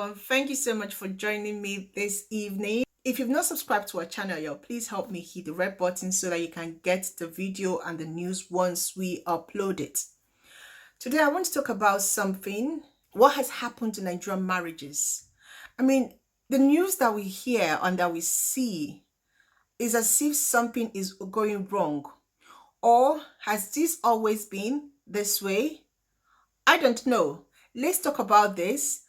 everyone. Thank you so much for joining me this evening. If you've not subscribed to our channel yet, please help me hit the red button so that you can get the video and the news once we upload it. Today I want to talk about something, what has happened to Nigerian marriages. I mean, the news that we hear and that we see is as if something is going wrong. Or has this always been this way? I don't know. Let's talk about this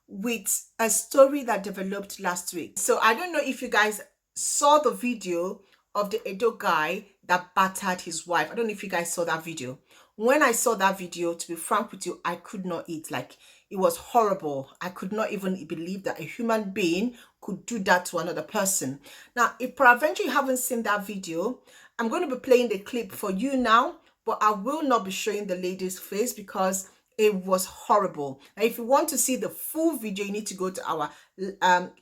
with a story that developed last week. So I don't know if you guys saw the video of the Edo guy that battered his wife. I don't know if you guys saw that video. When I saw that video, to be frank with you, I could not eat. Like, it was horrible. I could not even believe that a human being could do that to another person. Now, if peradventure you haven't seen that video, I'm going to be playing the clip for you now, but I will not be showing the lady's face because it was horrible. Now, if you want to see the full video, you need to go to our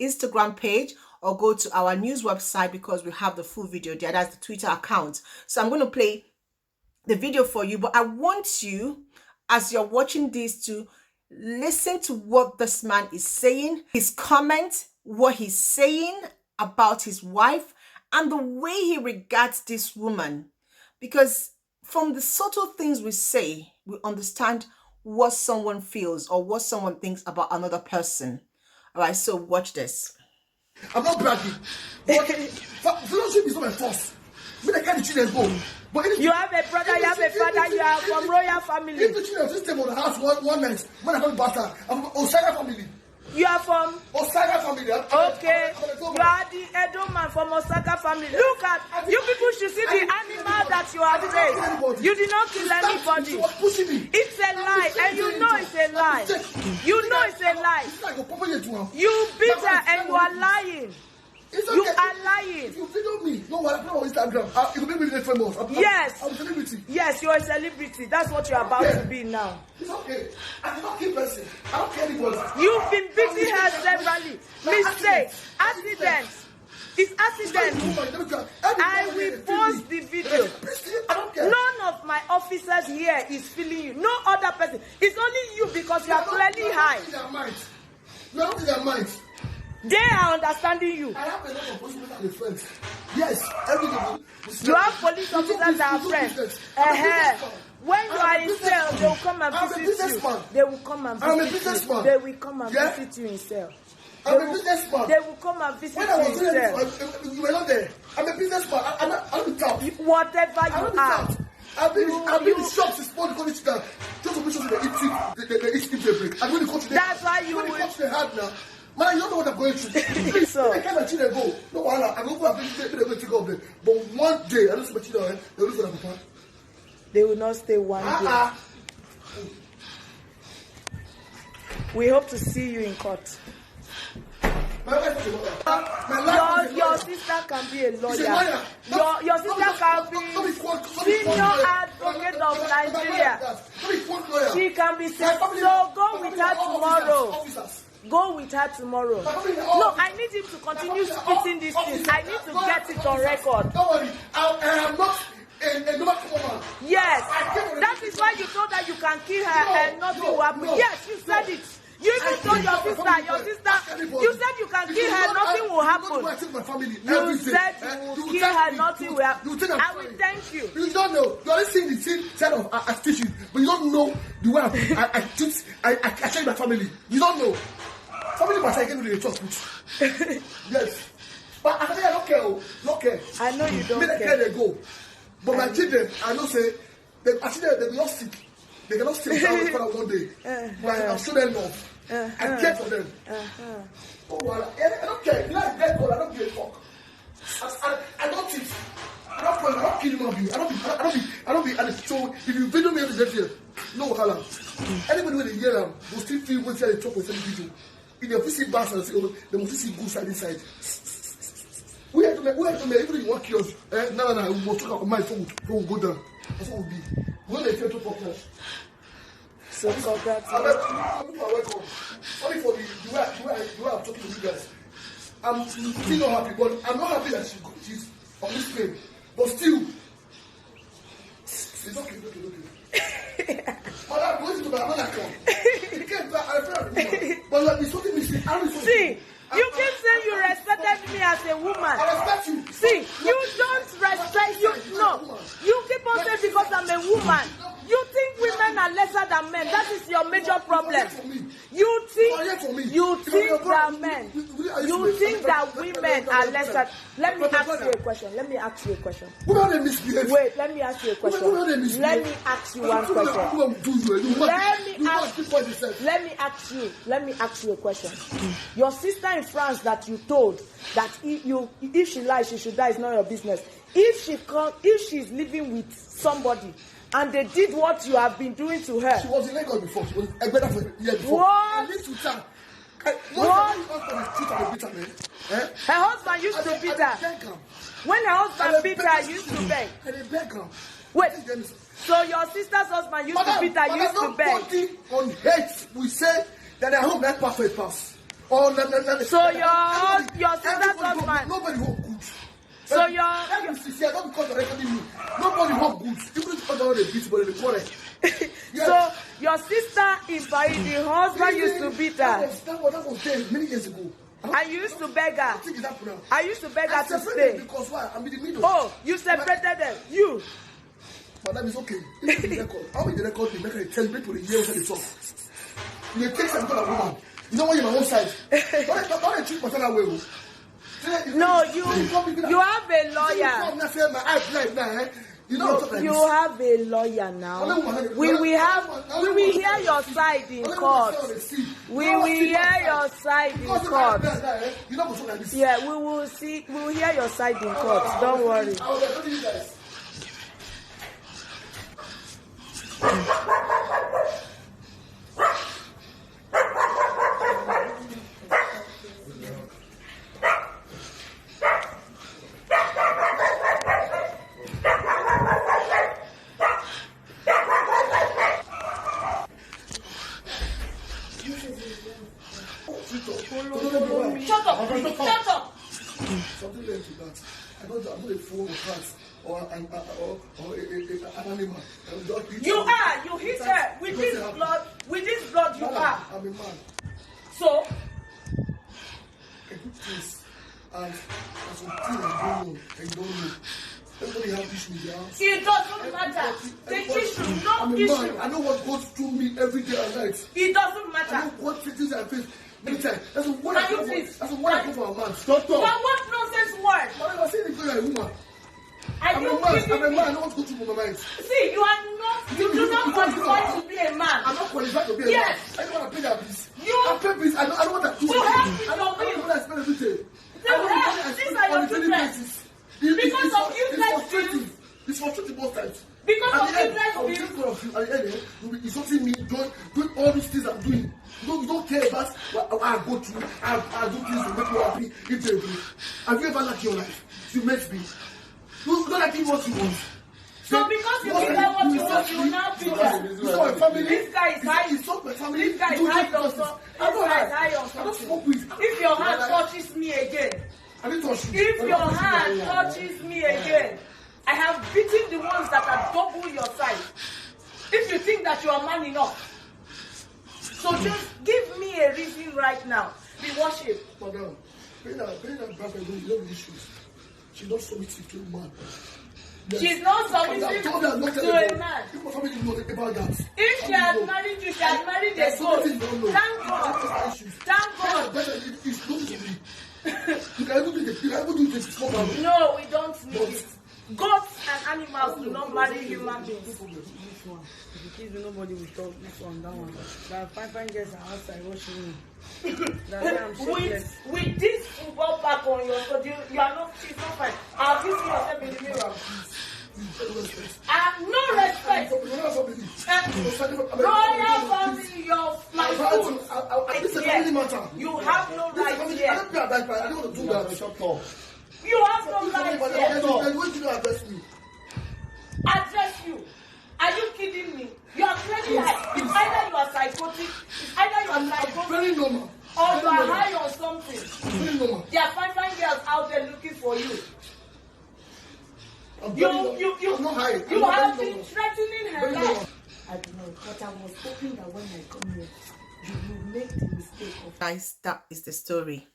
Instagram page or go to our news website because we have the full video there. That's the Twitter account. So I'm going to play the video for you, but I want you, as you're watching this, to listen to what this man is saying, his comment, what he's saying about his wife, and the way he regards this woman. Because from the subtle things we say, we understand what someone feels or what someone thinks about another person. All right, so watch this. I'm not bragging. But fellowship is not my force. When I can't the children go. But you have a brother, you have a father, you are from royal family. If the children just stay on the house one night, when I come back, I'm Osaka family. You are from Osaka family. Okay. You are the Edo man from Osaka family. Look at you people should see the animal that you have raised. You did not kill anybody. It's a lie, and you know it's a lie. You know it's a lie. You beat her and you are lying. Okay. You are lying. If you video me, no one on Instagram. It will be really famous. Yes. I'm a celebrity. Yes, you're a celebrity. That's what you're about to be now. It's okay. I did not kill person. I don't care anybody. You've been beating her severally. Mistakes, accidents. It's accident. I will post the video. I don't care. None of my officers here is feeling you. No other person. It's only you because you are clearly high. You are not in their minds. They are understanding you. I have a lot of police officers that are friends. Yes, everything. You have police officers that are friends. When you are in cell, they will come and visit you. They will come and visit you. I'm a businessman. They will come and visit you in cell. I'm a businessman. They will come and visit you in cell. You were not there. I'm a businessman. I'm in town. Whatever you are. I've been in shops since before the college down. Just to make sure they eat break. And when the country that's why you when the country hard now. Man, you don't know what I'm going through. So, I can't let children go. No, I'm not going to take off there. But one day, I don't see my children, they'll look for them. They will not stay one day. We hope to see you in court. Your sister can be a lawyer. Your sister can be senior advocate of Nigeria. She can be so go with her tomorrow. Go with her tomorrow. No, I need him to continue spitting these things. I need to get it on record. Don't worry, I am not a normal woman. Yes, that is why you told her you can kill her and nothing will happen. Yes, you said it. You even told your sister, you said you can kill her, nothing will happen. You said you will kill her, nothing will happen. I will thank you. You don't know. You only see the side of I teach you, but you don't know the way I change my family. You don't know. Family must I get to the church with. Yes. But I don't care. Not care. I know you don't care. They go. But my children, I know say, they will not sick. They cannot stay without one day. But I'll show them love. I care for them. Oh, well, I don't care. You like dead God, I don't give a fuck. I don't thief. I don't kill human being. I don't be at the show. If you video me every day, no hala. Anybody when they hear them, will still feel when they talk with any video. If they visit bars and say, oh, they must see good side inside. We have to make even if you want kiosks. No, we must talk about my phone will go down. That's what we'll be. When they fail to talk so congrats. Welcome. Sorry for the way I'm talking to you guys. I'm still not happy, but I'm not happy that she's on this plane. But still, it's okay. But I'm going to my other account. You can't, but like, it's something missing. See, you keep saying you respected me as a woman. I respect you. See, you don't respect you. No, you keep on saying because I'm a woman. You think women are lesser than men. That is your major problem. You think that men. You think that women are lesser. Let me ask you a question. Let me ask you a question. Wait, let me ask you a question. Let me ask you one question. Let me ask you a question. Your sister in France that you told that if she lies, she should die, is not your business. If she's living with somebody and they did what you have been doing to her. She was in Lagos before. She was better for a year before. What? I lived with her. Her husband used to beat her. When her husband beat her, used to beg. Wait. So your sister's husband used to beat her, used to beg. On hate, we say that I hope that perfect pass. So your sister's husband. Nobody hope good. So not because you're recording me. Nobody hope good. Even if they beat, but they correct. Yes. So your sister in Paris, the husband used to beat her. That was there many years ago. I used to beg her. I used to beg her to stay. Because why? I'm in the middle. Oh, you separated them. You. But that is okay. How will the record be? Make her tell people the years of the talk. You take some kind of woman. You know when you're on one side. Don't treat myself that way. No, you have a lawyer. You have a lawyer now. We will hear your side in court. We will hear your side in court. Yeah, we will hear your side in court. Don't worry. Shut up! Shut up! Something like that. I'm not a fool or cat or an animal. You hit her with this blood. With this blood, you are. I'm a man. So? I do this and some things I don't know and you don't know. Everybody have issues with their house. It doesn't matter. The issue, no I'm a issue. man. I know what goes through me every day and night. It doesn't matter. I know what things I face. That's what I come for a man. Stop. What nonsense word? I say the girl a woman. I'm a man. I don't want to go through my mind. See, you do not qualify to be a man. I'm not qualified to be a man. Yes. I don't want to pay that bills. I pay bills. I don't want to do it. I don't want to spend everything. These are your children. Because of useless bills. It's frustrating both times. Because of useless bills. At the end, you'll be insulting me, doing all these things I'm doing. You don't care about what I go through. I do things to make you happy. If they do. Have you ever liked your life? You make me. You don't like what you want. So because you think that what you want, you now do that. This guy is high. This guy is high also. This guy is high also. If your hand touches me again, if your hand touches me again, I have beaten the ones that are double your size. If you think that you are man enough. So just give me a reason right now. Be worship. Madam, pay that back and you have issues. She's not submitting to a man. Yes. She's not submitting to a man. If my family knows about that. If she has married you, she has married a ghost. Thank God. Thank God. It's not to me. You can even do this. No, we don't need it. Goats and animals do not marry human beings. Nobody will talk this one, that one. There are fine girls outside watching me. With this football pack on your body, you are not. She's not fine. I'll give you yourself in the mirror. No respect. Royal family, my food. You have no right here. I don't want to do that. You have no right here. When did you address me? Address you? Are you kidding me? You are very high. It's either you are psychotic, Very normal. Or you are high on something. Very normal. There are fine girls out there looking for you. I'm not high. You have been threatening her life. I don't know, but I was hoping that when I come here, you will make the mistake of. Guys, that is the story.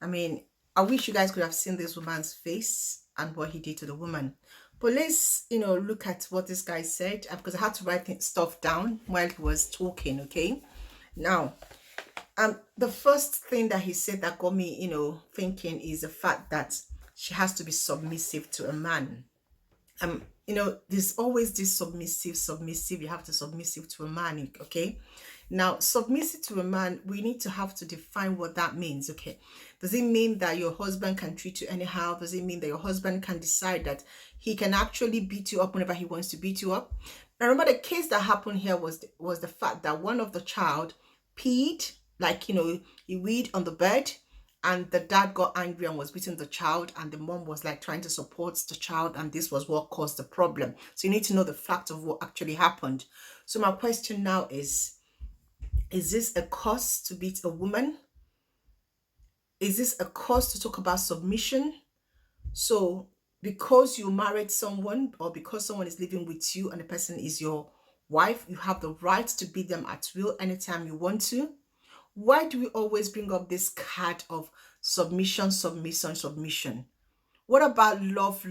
I mean, I wish you guys could have seen this woman's face and what he did to the woman. But let's, look at what this guy said, because I had to write stuff down while he was talking, okay? Now, the first thing that he said that got me, thinking is the fact that she has to be submissive to a man. There's always this submissive, you have to submissive to a man, okay? Now, submissive to a man, we need to have to define what that means, okay? Does it mean that your husband can treat you anyhow? Does it mean that your husband can decide that he can actually beat you up whenever he wants to beat you up? Now, remember the case that happened here was the fact that one of the child peed, like, he weed on the bed, and the dad got angry and was beating the child, and the mom was like trying to support the child, and this was what caused the problem. So you need to know the fact of what actually happened. So my question now is this a cause to beat a woman? Is this a cause to talk about submission? So because you married someone, or because someone is living with you and the person is your wife, you have the right to beat them at will anytime you want to? Why do we always bring up this card of submission? What about love?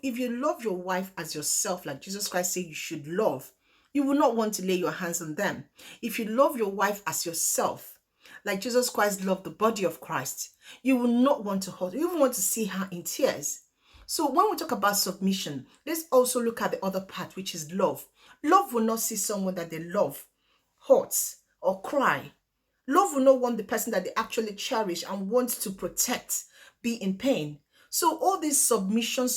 If you love your wife as yourself, like Jesus Christ said you should love, you will not want to lay your hands on them. If you love your wife as yourself, like Jesus Christ loved the body of Christ, you will not want to hurt her. You even want to see her in tears. So when we talk about submission, let's also look at the other part, which is love. Love will not see someone that they love hurt or cry. Love will not want the person that they actually cherish and want to protect be in pain. So all this submission.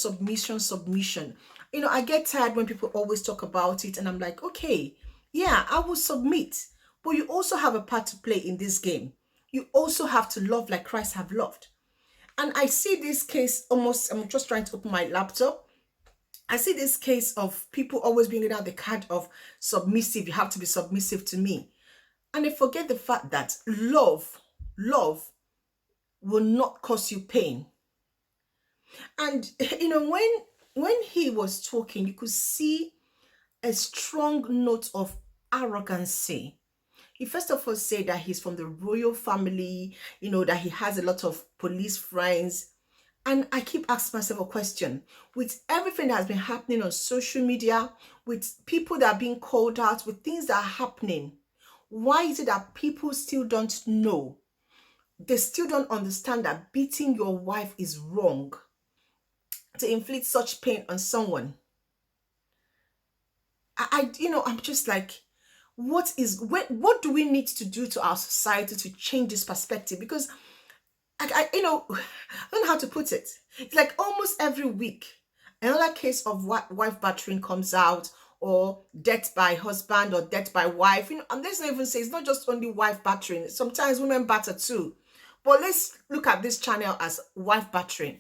I get tired when people always talk about it, and I'm like, okay, yeah, I will submit. But you also have a part to play in this game. You also have to love like Christ have loved. And I see this case almost, I'm just trying to open my laptop. I see this case of people always bringing out the card of submissive. You have to be submissive to me. And they forget the fact that love will not cause you pain. And, when he was talking, you could see a strong note of arrogancy. He first of all said that he's from the royal family, that he has a lot of police friends. And I keep asking myself a question. With everything that has been happening on social media, with people that are being called out, with things that are happening, why is it that people still don't know? They still don't understand that beating your wife is wrong. To inflict such pain on someone. I'm just like, what do we need to do to our society to change this perspective? Because I don't know how to put it. It's like almost every week, another case of wife battering comes out, or death by husband or death by wife. And let's not even say it's not just only wife battering. Sometimes women batter too. But let's look at this channel as wife battering.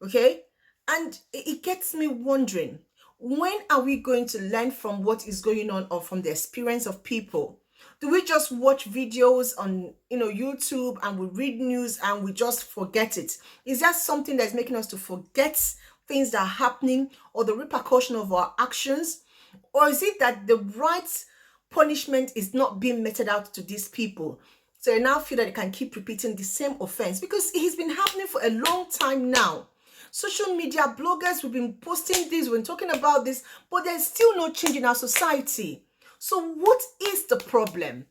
Okay? And it gets me wondering, when are we going to learn from what is going on, or from the experience of people? Do we just watch videos on YouTube and we read news and we just forget it? Is that something that's making us to forget things that are happening, or the repercussion of our actions? Or is it that the right punishment is not being meted out to these people? So they now feel that they can keep repeating the same offense, because it's been happening for a long time now. Social media bloggers, we've been posting this, we've been talking about this, but there's still no change in our society. So what is the problem?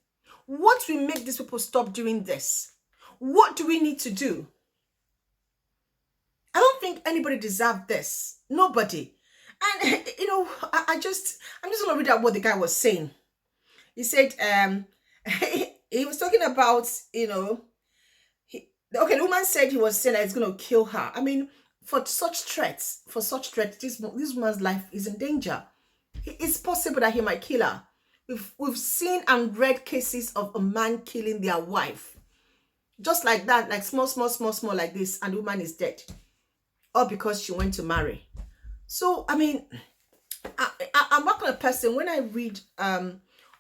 What will make these people stop doing this? What do we need to do? I don't think anybody deserves this. Nobody. And I'm just gonna read out what the guy was saying. He said, he was talking about, the woman said he was saying that he's gonna kill her. I mean, for such threats, this woman's life is in danger. It's possible that he might kill her. We've seen and read cases of a man killing their wife. Just like that, like small like this, and the woman is dead. All because she went to marry. So, I mean, I'm not kind of person, when I read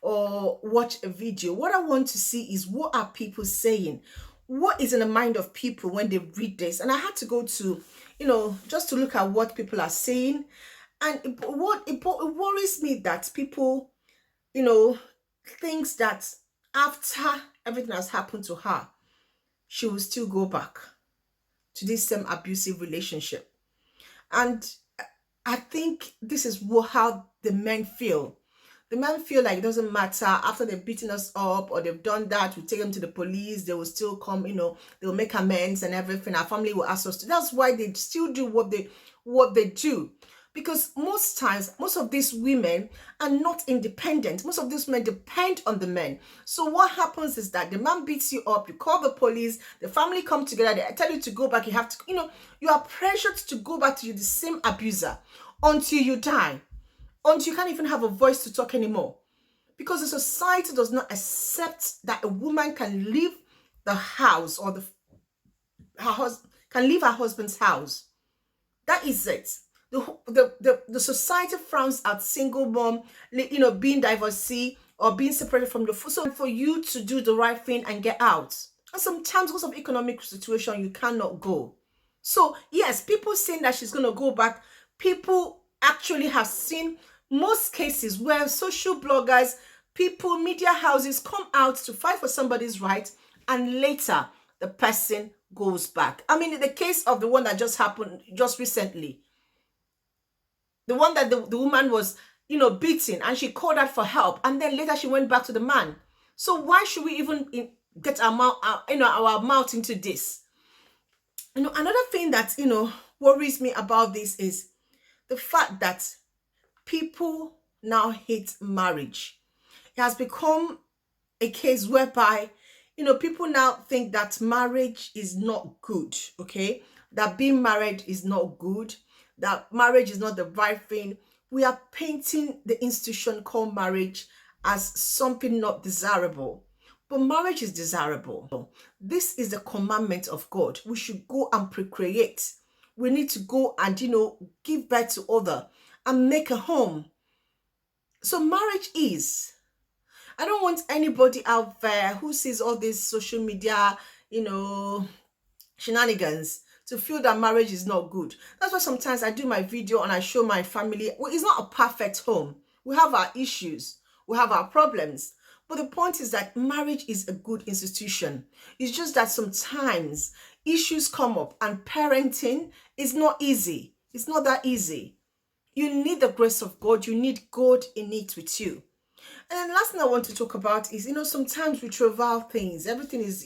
or watch a video, what I want to see is, what are people saying? What is in the mind of people when they read this? And I had to go to, just to look at what people are saying. And it worries me that people, thinks that after everything has happened to her, she will still go back to this same abusive relationship. And I think this is how the men feel. The men feel like it doesn't matter after they've beaten us up or they've done that, we take them to the police, they will still come, they'll make amends and everything. Our family will ask us to. That's why they still do what they do. Because most times, most of these women are not independent. Most of these men depend on the men. So what happens is that the man beats you up, you call the police, the family come together, they tell you to go back, you have to, you are pressured to go back to the same abuser until you die, until you can't even have a voice to talk anymore. Because the society does not accept that a woman can leave the house or can leave her husband's house. That is it. The society frowns at single mom, being divorcee or being separated from the food. So for you to do the right thing and get out. And sometimes because of economic situation, you cannot go. So yes, people saying that she's going to go back, people actually have seen most cases where social bloggers, people, media houses come out to fight for somebody's right, and later the person goes back. I mean, in the case of the one that just happened just recently, the one that the woman was, beaten, and she called out for help, and then later she went back to the man. So why should we even get our mouth into this? Another thing that, worries me about this is the fact that people now hate marriage. It has become a case whereby, people now think that marriage is not good, okay? That being married is not good, that marriage is not the right thing. We are painting the institution called marriage as something not desirable. But marriage is desirable. This is the commandment of God. We should go and procreate. We need to go and, give birth to other and make a home. So marriage is. I don't want anybody out there who sees all this social media, shenanigans to feel that marriage is not good. That's why sometimes I do my video and I show my family, well, it's not a perfect home. We have our issues. We have our problems. But the point is that marriage is a good institution. It's just that sometimes issues come up and parenting is not easy. It's not that easy. You need the grace of God. You need God in it with you. And then the last thing I want to talk about is, sometimes we trivial things. Everything is,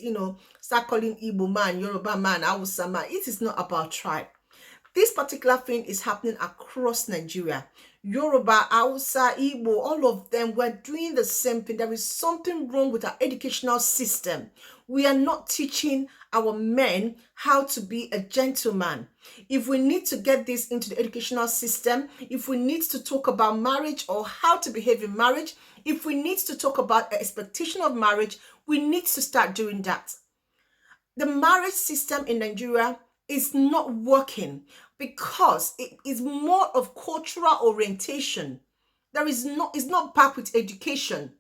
start calling Igbo man, Yoruba man, Hausa man. It is not about tribe. This particular thing is happening across Nigeria. Yoruba, Hausa, Igbo, all of them, we're doing the same thing. There is something wrong with our educational system. We are not teaching our men how to be a gentleman. If we need to get this into the educational system, if we need to talk about marriage or how to behave in marriage, if we need to talk about expectation of marriage, we need to start doing that. The marriage system in Nigeria is not working because it is more of cultural orientation. It's not backed with education.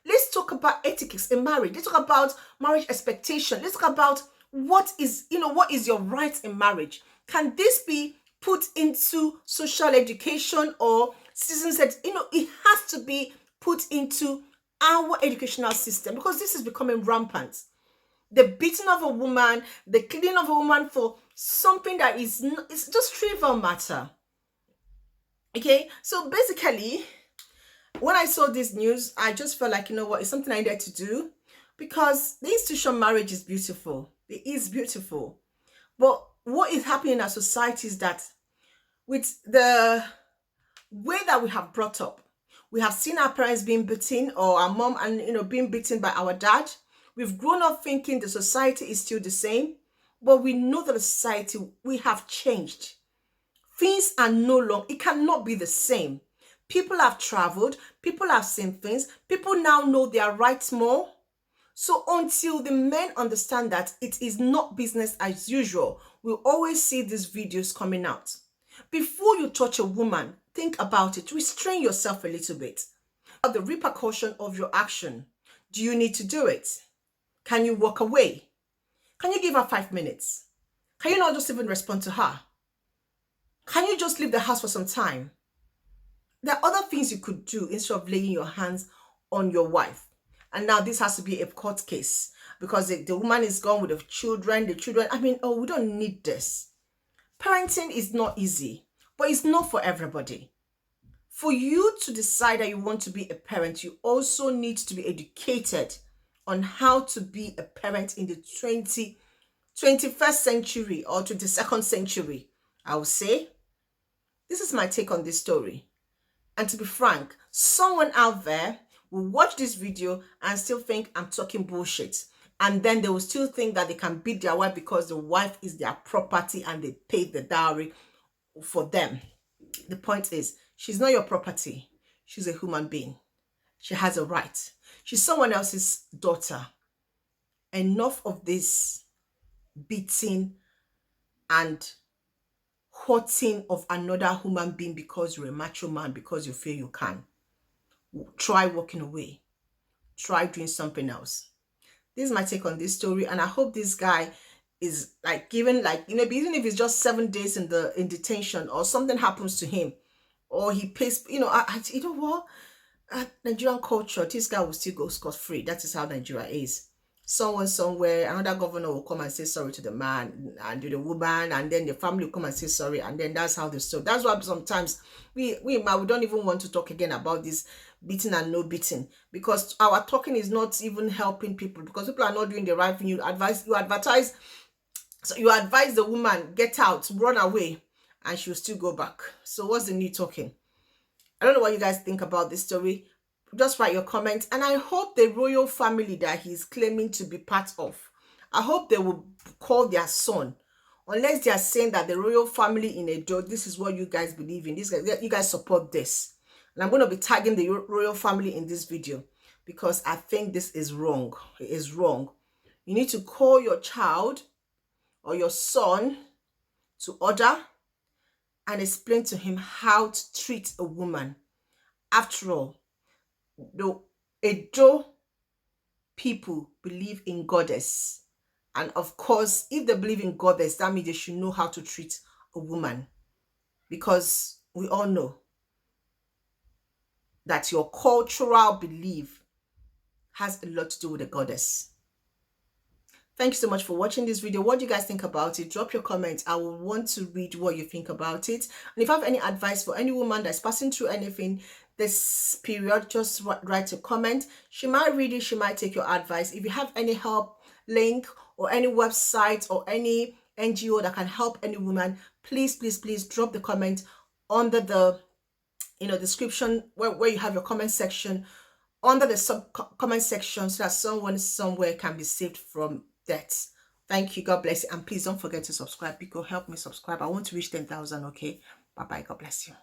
Let's talk about etiquettes in marriage. Let's talk about marriage expectation. Let's talk about what is your right in marriage. Can this be put into social education or citizens? It has to be put into our educational system because this is becoming rampant. The beating of a woman, the killing of a woman for something that it's just trivial matter. Okay, so basically, when I saw this news, I just felt like, it's something I needed to do because the institution marriage is beautiful. It is beautiful. But what is happening in our society is that with the way that we have brought up, we have seen our parents being beaten or our mom and, being beaten by our dad. We've grown up thinking the society is still the same, but we know that the society, we have changed. Things are no longer, it cannot be the same. People have traveled, people have seen things, people now know their rights more. So until the men understand that it is not business as usual, we'll always see these videos coming out. Before you touch a woman, think about it. Restrain yourself a little bit. The repercussion of your action. Do you need to do it? Can you walk away? Can you give her 5 minutes? Can you not just even respond to her? Can you just leave the house for some time? There are other things you could do instead of laying your hands on your wife. And now this has to be a court case because the woman is gone with the children. I mean, oh, we don't need this. Parenting is not easy, but it's not for everybody. For you to decide that you want to be a parent, you also need to be educated on how to be a parent in the 21st century or 22nd century. I would say, this is my take on this story. And to be frank, someone out there will watch this video and still think I'm talking bullshit. And then they will still think that they can beat their wife because the wife is their property and they paid the dowry for them. The point is, she's not your property. She's a human being. She has a right. She's someone else's daughter. Enough of this beating and hurting of another human being because you're a macho man, because you feel you can. Try walking away. Try doing something else. This is my take on this story, and I hope this guy is like given, like, you know, even if it's just 7 days in detention, or something happens to him, or he pays, you know, you know what, Nigerian culture, this guy will still go scot-free. That is how Nigeria is. Someone somewhere, another governor will come and say sorry to the man and to the woman, and then the family will come and say sorry, and then that's how the story. That's why sometimes we don't even want to talk again about this beating and no beating, because our talking is not even helping people, because people are not doing the right thing. You advise the woman, get out, run away, and she'll still go back. So what's the need talking? I don't know what you guys think about this story. Just write your comments, and I hope the royal family that he's claiming to be part of, I hope they will call their son, unless they are saying that the royal family in Edo, this is what you guys believe in, this, you guys support this. And I'm going to be tagging the royal family in this video because I think this is wrong. It is wrong. You need to call your child or your son to order and explain to him how to treat a woman. After all, the Edo people believe in goddess. And of course, if they believe in goddess, that means they should know how to treat a woman. Because we all know that your cultural belief has a lot to do with the goddess. Thank you so much for watching this video. What do you guys think about it? Drop your comments. I will want to read what you think about it. And if you have any advice for any woman that's passing through anything this period, just write a comment. She might read it. She might take your advice. If you have any help link or any website or any NGO that can help any woman, please drop the comment under the description where you have your comment section, under the comment section, so that someone somewhere can be saved from death. Thank you. God bless you. And please don't forget to subscribe. Because help me subscribe. I want to reach 10,000. Okay. Bye bye. God bless you.